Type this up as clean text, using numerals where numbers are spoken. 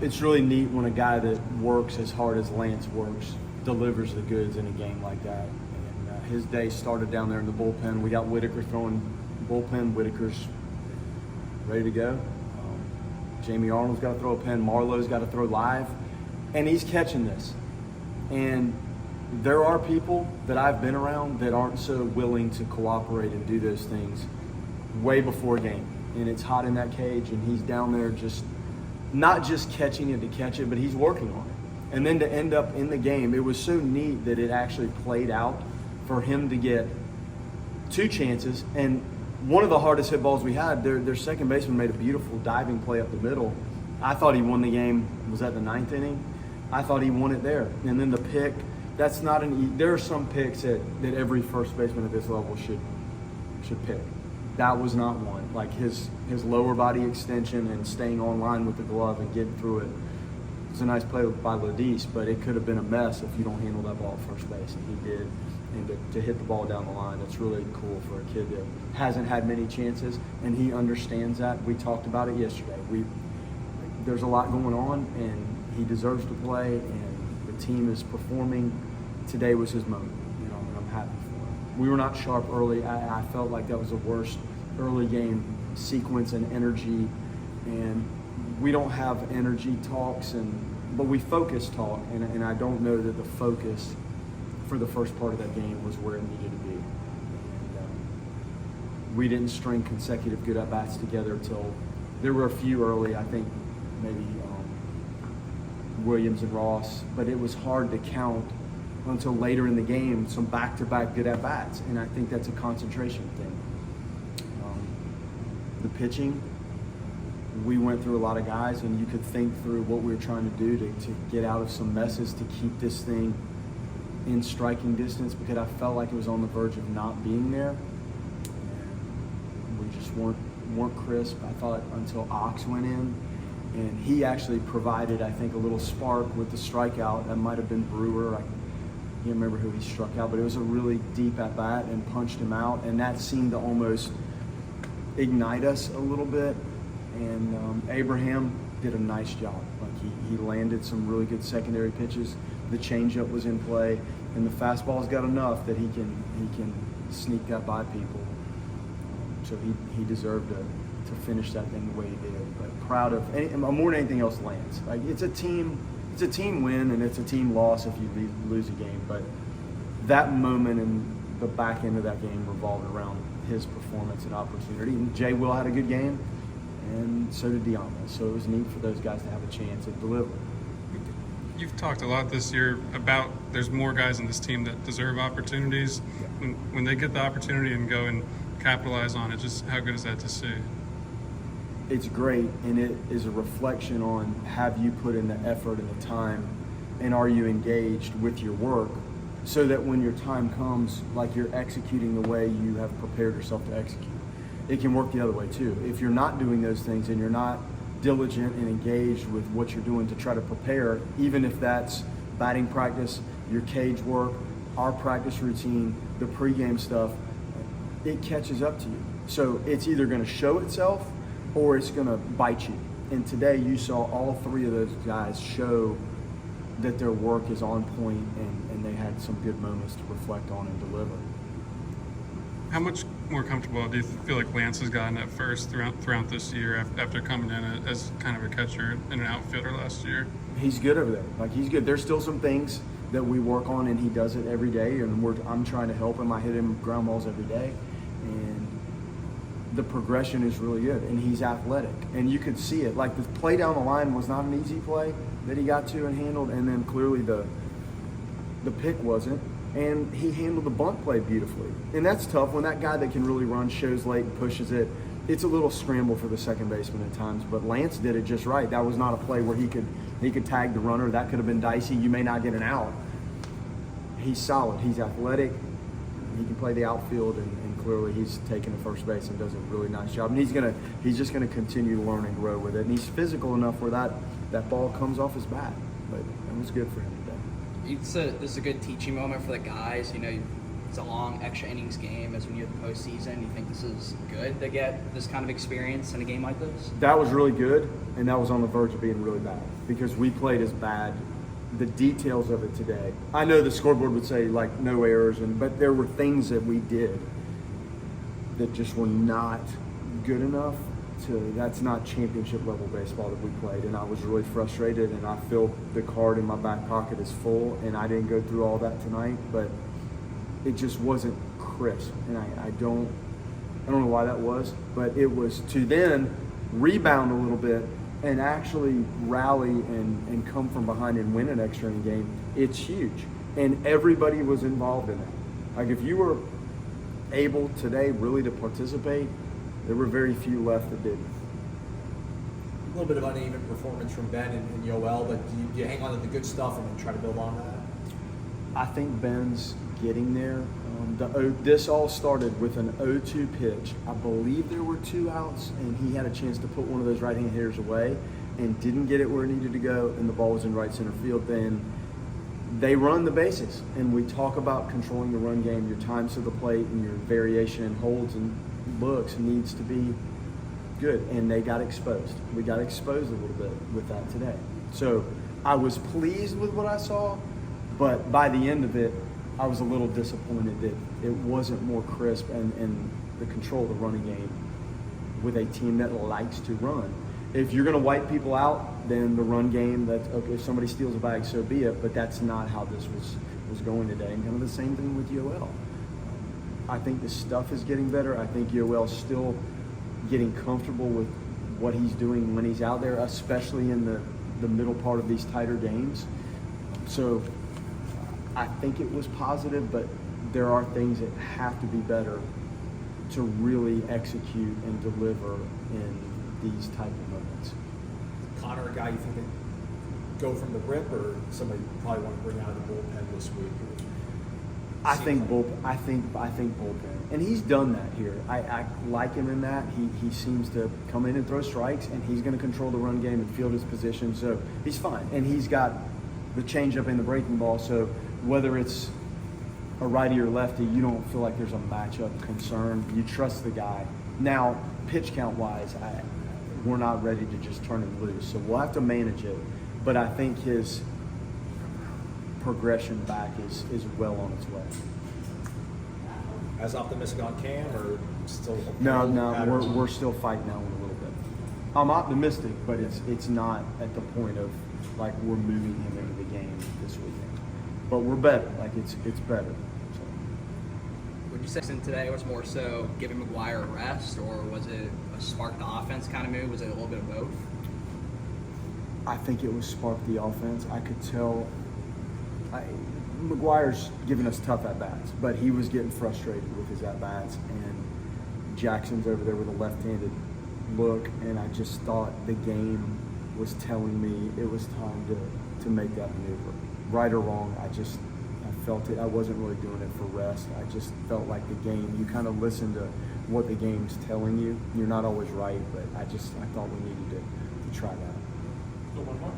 It's really neat when a guy that works as hard as Lance works delivers the goods in a game like that. And his day started down there in the bullpen. We got Whitaker throwing bullpen. Whitaker's ready to go. Jamie Arnold's got to throw a pen. Marlowe's got to throw live. And he's catching this. And there are people that I've been around that aren't so willing to cooperate and do those things way before game. And it's hot in that cage, and he's down there just not just catching it to catch it, but he's working on it. And then to end up in the game, it was so neat that it actually played out for him to get 2 chances. And one of the hardest hit balls we had, their second baseman made a beautiful diving play up the middle. I thought he won the game. Was that the 9th inning? I thought he won it there. And then the pick, that's not there are some picks that every first baseman at this level should pick. That was not one. Like his lower body extension and staying on line with the glove and getting through it. It was a nice play by Ladis, but it could have been a mess if you don't handle that ball at first base, and he did. And to hit the ball down the line, it's really cool for a kid that hasn't had many chances, and he understands that. We talked about it yesterday. There's a lot going on, and he deserves to play, and the team is performing. Today was his moment, and I'm happy for him. We were not sharp early. I felt like that was the worst early game sequence and energy, and we don't have energy talks, but we focus talk, and I don't know that the focus for the first part of that game was where it needed to be. And we didn't string consecutive good at-bats together till there were a few early, I think maybe Williams and Ross, but it was hard to count until later in the game, some back-to-back good at-bats, and I think that's a concentration thing. The pitching, we went through a lot of guys, and you could think through what we were trying to do to get out of some messes to keep this thing in striking distance, because I felt like it was on the verge of not being there. And we just weren't crisp, I thought, until Ox went in. And he actually provided, I think, a little spark with the strikeout. That might have been Brewer. I can't remember who he struck out, but it was a really deep at-bat and punched him out. And that seemed to almost ignite us a little bit. And Abraham did a nice job. Like he landed some really good secondary pitches. The changeup was in play, and the fastball's got enough that he can sneak that by people. So he deserved to finish that thing the way he did. But proud of more than anything else, Lance. Like it's a team win and it's a team loss if you lose a game. But that moment and the back end of that game revolved around his performance and opportunity. And Jay Will had a good game, and so did Deanna. So it was neat for those guys to have a chance at delivering. You've talked a lot this year about there's more guys in this team that deserve opportunities. Yeah. When they get the opportunity and go and capitalize on it, just how good is that to see? It's great, and it is a reflection on have you put in the effort and the time, and are you engaged with your work so that when your time comes, like you're executing the way you have prepared yourself to execute. It can work the other way too. If you're not doing those things and you're not diligent and engaged with what you're doing to try to prepare, even if that's batting practice, your cage work, our practice routine, the pregame stuff, it catches up to you. So it's either going to show itself or it's going to bite you. And today you saw all 3 of those guys show that their work is on point, and they had some good moments to reflect on and deliver. How much more comfortable do you feel like Lance has gotten at first throughout this year after coming in as kind of a catcher and an outfielder last year? He's good over there. Like he's good. There's still some things that we work on, and he does it every day. And I'm trying to help him. I hit him ground balls every day, and the progression is really good. And he's athletic, and you could see it. Like the play down the line was not an easy play that he got to and handled, and then clearly the pick wasn't. And he handled the bunt play beautifully. And that's tough when that guy that can really run shows late and pushes it. It's a little scramble for the second baseman at times, but Lance did it just right. That was not a play where he could tag the runner. That could have been dicey. You may not get an out. He's solid. He's athletic. He can play the outfield, and clearly he's taking the first base and does a really nice job. And he's just gonna continue to learn and grow with it. And he's physical enough where that ball comes off his bat. But it was good for him today. This is a good teaching moment for the guys. it's a long extra innings game as when you're the postseason. You think this is good to get this kind of experience in a game like this? That was really good, and that was on the verge of being really bad because we played as bad. The details of it today. I know the scoreboard would say like no errors, but there were things that we did that just were not good enough that's not championship level baseball that we played, and I was really frustrated, and I feel the card in my back pocket is full, and I didn't go through all that tonight, but it just wasn't crisp, and I don't know why that was, but it was to then rebound a little bit and actually rally and come from behind and win an extra inning game. It's huge, and everybody was involved in it. Like if you were able today really to participate, there were very few left that didn't. A little bit of uneven performance from Ben and Yoel, but do you hang on to the good stuff and then try to build on that? I think Ben's getting there. This all started with an 0-2 pitch. I believe there were 2 outs, and he had a chance to put one of those right-hand hitters away and didn't get it where it needed to go, and the ball was in right center field. Then they run the bases, and we talk about controlling the run game. Your times to the plate and your variation in holds and looks needs to be good, and they got exposed. We got exposed a little bit with that today. So I was pleased with what I saw, but by the end of it, I was a little disappointed that it wasn't more crisp and the control of the running game with a team that likes to run. If you're going to wipe people out, then the run game, that's okay. If somebody steals a bag, so be it, but that's not how this was going today. And kind of the same thing with Yoel. I think the stuff is getting better. I think Yoel's still getting comfortable with what he's doing when he's out there, especially in the middle part of these tighter games. So I think it was positive, but there are things that have to be better to really execute and deliver in these type of moments. Connor, a guy you think can go from the rip, or somebody you probably want to bring out of the bullpen this week? I think bullpen, and he's done that here. I like him in that. He seems to come in and throw strikes, and he's going to control the run game and field his position, so he's fine. And he's got the changeup and the breaking ball, so whether it's a righty or lefty, you don't feel like there's a matchup concern. You trust the guy. Now, pitch count wise, we're not ready to just turn him loose, so we'll have to manage it. But I think his progression back is well on its way. As optimistic on Cam, or still? No, we're still fighting that one a little bit. I'm optimistic, but it's not at the point of like we're moving him into the game this weekend. But we're better. Like it's better. So. Would you say today was more so giving McGuire a rest, or was it a spark the offense kind of move? Was it a little bit of both? I think it was spark the offense. I could tell. McGuire's giving us tough at-bats, but he was getting frustrated with his at-bats, and Jackson's over there with a left-handed look, and I just thought the game was telling me it was time to make that maneuver. Right or wrong, I felt it. I wasn't really doing it for rest. I just felt like the game, you kind of listen to what the game's telling you. You're not always right, but I thought we needed to try that. One more.